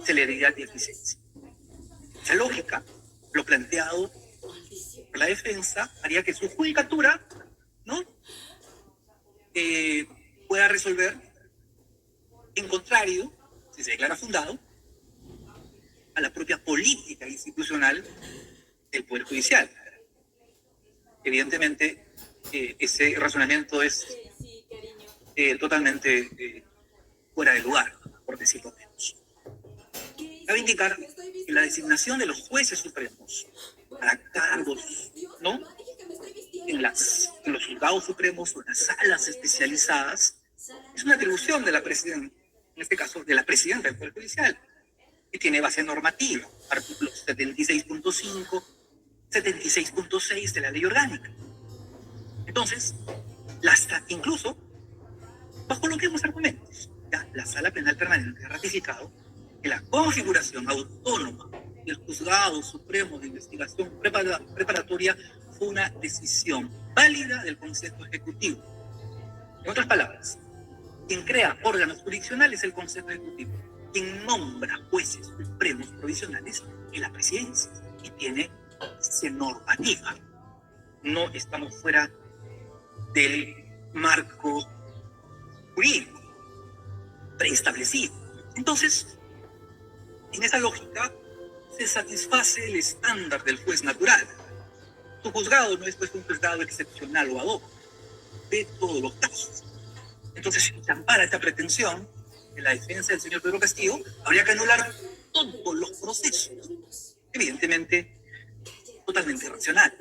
celeridad y eficiencia. Esa lógica, lo planteado por la defensa, haría que su judicatura, ¿no?, pueda resolver en contrario, si se declara fundado, a la propia política institucional del Poder Judicial. Evidentemente, ese razonamiento es totalmente fuera de lugar, por decirlo menos. Cabe indicar que la designación de los jueces supremos para cargos, ¿no?, en los juzgados supremos o en las salas especializadas es una atribución de la presidenta, en este caso de la presidenta del Poder Judicial, que tiene base normativa, artículos 76.5, 76.6 de la Ley Orgánica. Entonces, incluso, bajo los mismos argumentos, ya la Sala Penal Permanente ha ratificado que la configuración autónoma del Juzgado Supremo de Investigación Preparatoria fue una decisión válida del Consejo Ejecutivo. En otras palabras, quien crea órganos jurisdiccionales es el Consejo Ejecutivo. Quien nombra jueces supremos provisionales es la presidencia y tiene normativa. No estamos fuera del marco jurídico preestablecido. Entonces, en esa lógica, se satisface el estándar del juez natural. Su juzgado no es pues un juzgado excepcional o ad hoc de todos los casos. Entonces, si se ampara esta pretensión de la defensa del señor Pedro Castillo, habría que anular todos los procesos. Evidentemente, totalmente irracional.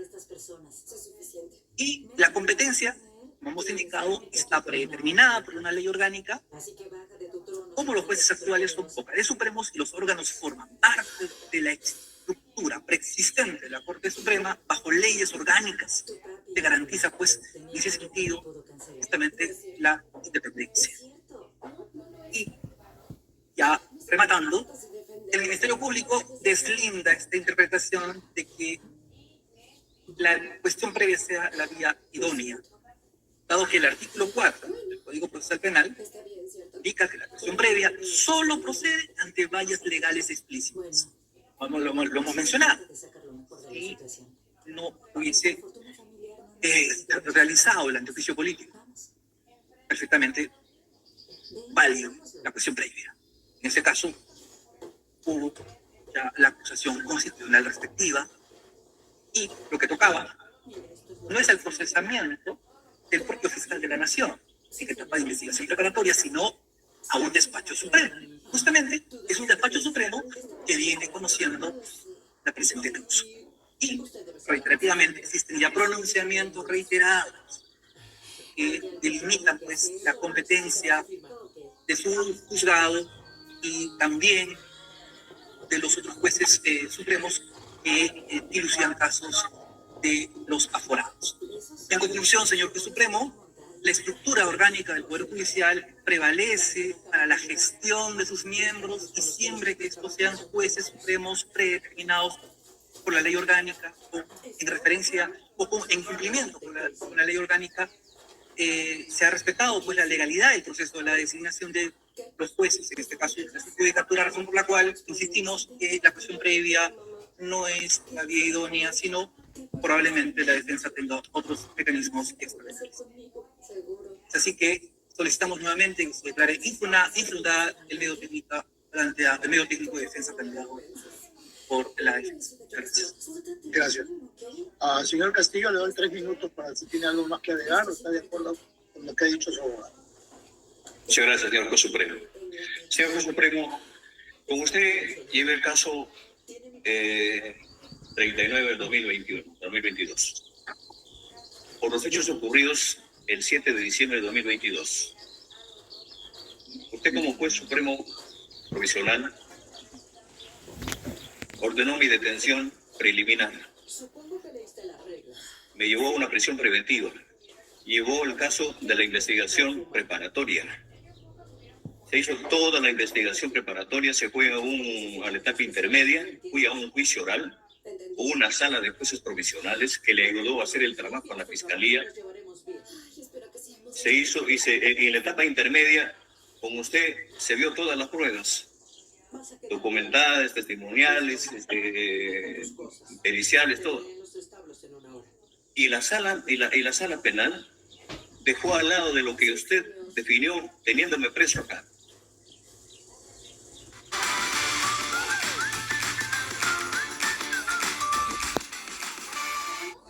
Y la competencia, como hemos indicado, está predeterminada por una ley orgánica. Como los jueces actuales son vocales supremos y los órganos forman parte de la estructura preexistente de la Corte Suprema bajo leyes orgánicas que garantiza, pues, en ese sentido, justamente la independencia. Y ya rematando, el Ministerio Público deslinda esta interpretación de que la cuestión previa sea la vía idónea, dado que el artículo 4 del Código Procesal Penal indica que la cuestión previa solo procede ante vallas legales explícitas. Como lo hemos mencionado. Y no hubiese realizado el antejuicio político, perfectamente válido la cuestión previa. En ese caso, hubo ya la acusación constitucional respectiva y lo que tocaba no es el procesamiento del propio fiscal de la Nación, en etapa de investigación preparatoria, sino a un despacho supremo. Justamente es un despacho supremo que viene conociendo la presente causa. Y reiterativamente existen ya pronunciamientos reiterados que delimitan, pues, la competencia de su juzgado y también de los otros jueces supremos que dilucidan casos de los aforados. En conclusión, señor juez supremo, la estructura orgánica del Poder Judicial prevalece para la gestión de sus miembros y siempre que estos sean jueces supremos predeterminados por la ley orgánica o en referencia o en cumplimiento con la ley orgánica, se ha respetado, pues, la legalidad del proceso de la designación de los jueces, en este caso la judicatura, razón por la cual insistimos que la cuestión previa no es la vía idónea, sino probablemente la defensa tenga otros mecanismos que establecer. Así que solicitamos nuevamente que se declare infundada el medio técnico de defensa planteado por la defensa. Gracias. Gracias. Señor Castillo, le doy 3 minutos para si tiene algo más que agregar o está de acuerdo con lo que ha dicho su abogado. Muchas gracias, señor juez supremo. Señor juez supremo, con usted lleva el caso 39 del 2022. Por los hechos ocurridos el 7 de diciembre de 2022, usted como juez supremo provisional ordenó mi detención preliminar. Me llevó a una prisión preventiva. Llevó el caso de la investigación preparatoria. Se hizo toda la investigación preparatoria, se fue a la etapa intermedia, fui a un juicio oral, hubo una sala de jueces provisionales que le ayudó a hacer el trabajo a la fiscalía. Se hizo, en la etapa intermedia, con usted se vio todas las pruebas. documentadas, testimoniales, periciales, todo. Y la sala penal dejó al lado de lo que usted definió teniéndome preso acá.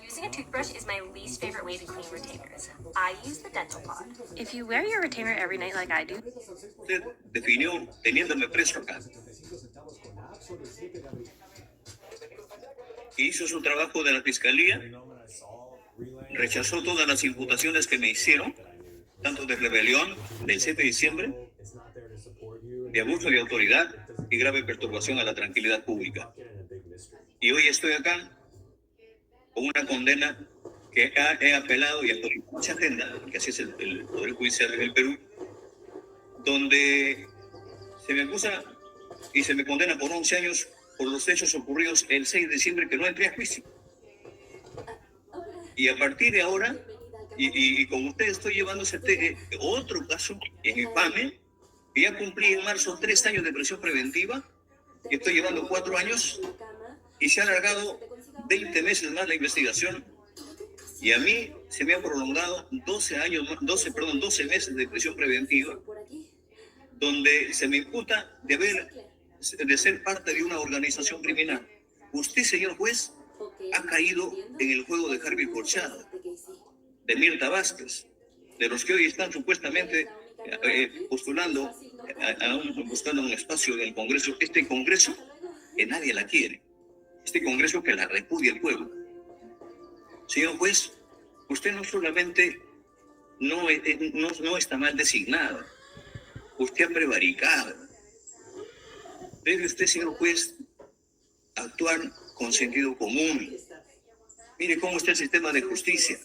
Using a toothbrush is my least favorite way to clean retainers. I use the dental pod. If you wear your retainer every night like I do, Usted definió teniéndome preso acá. Hizo su trabajo de la fiscalía, rechazó todas las imputaciones que me hicieron, tanto de rebelión del 7 de diciembre, de abuso de autoridad y grave perturbación a la tranquilidad pública. Y hoy estoy acá con una condena que he apelado y actualizado mucha agenda, que así es el Poder Judicial del Perú, donde se me acusa y se me condena por 11 años por los hechos ocurridos el 6 de diciembre que no entré a juicio. Y a partir de ahora, y con ustedes estoy llevando otro caso en IPAME, que ya cumplí en marzo 3 años de prisión preventiva, y estoy llevando 4 años, y se ha alargado 20 meses más la investigación, y a mí se me ha prolongado 12 meses de prisión preventiva, donde se me imputa de ser parte de una organización criminal. Usted, señor juez, ha caído en el juego de Harvey Corchado, de Mirta Vázquez, de los que hoy están supuestamente postulando, buscando un espacio en el Congreso. Este Congreso que nadie la quiere, este Congreso que la repudia el pueblo. Señor juez, usted no solamente no está mal designado, usted ha prevaricado. Debe usted, señor juez, actuar con sentido común. Mire cómo está el sistema de justicia.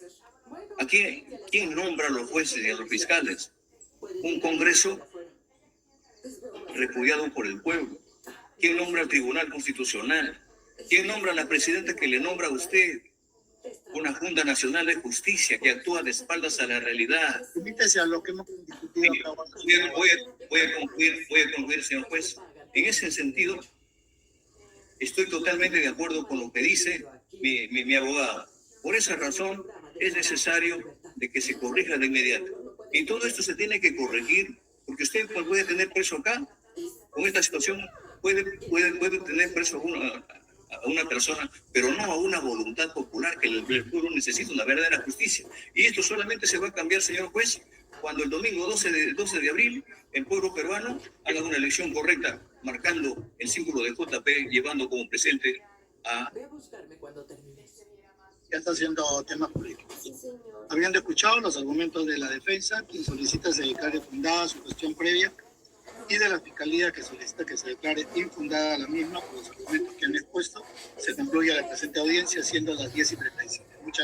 Aquí, ¿quién nombra a los jueces y a los fiscales? Un Congreso repudiado por el pueblo. ¿Quién nombra al Tribunal Constitucional? ¿Quién nombra a la presidenta que le nombra a usted? Una Junta Nacional de Justicia que actúa de espaldas a la realidad. Permítese a lo que hemos discutido. Voy a concluir, señor juez. En ese sentido, estoy totalmente de acuerdo con lo que dice mi abogado. Por esa razón, es necesario de que se corrija de inmediato. Y todo esto se tiene que corregir, porque usted puede tener preso acá, con esta situación, puede tener preso a una persona, pero no a una voluntad popular que el pueblo necesita una verdadera justicia. Y esto solamente se va a cambiar, señor juez, cuando el domingo 12 de abril el pueblo peruano haga una elección correcta, marcando el símbolo de JP, llevando como presente a... Ya está haciendo temas políticos. Habiendo escuchado los argumentos de la defensa, quien solicita se declare fundada su cuestión previa, y de la Fiscalía, que solicita que se declare infundada la misma por los argumentos que han expuesto, se concluye la presente audiencia siendo las 10:35. Muchas gracias.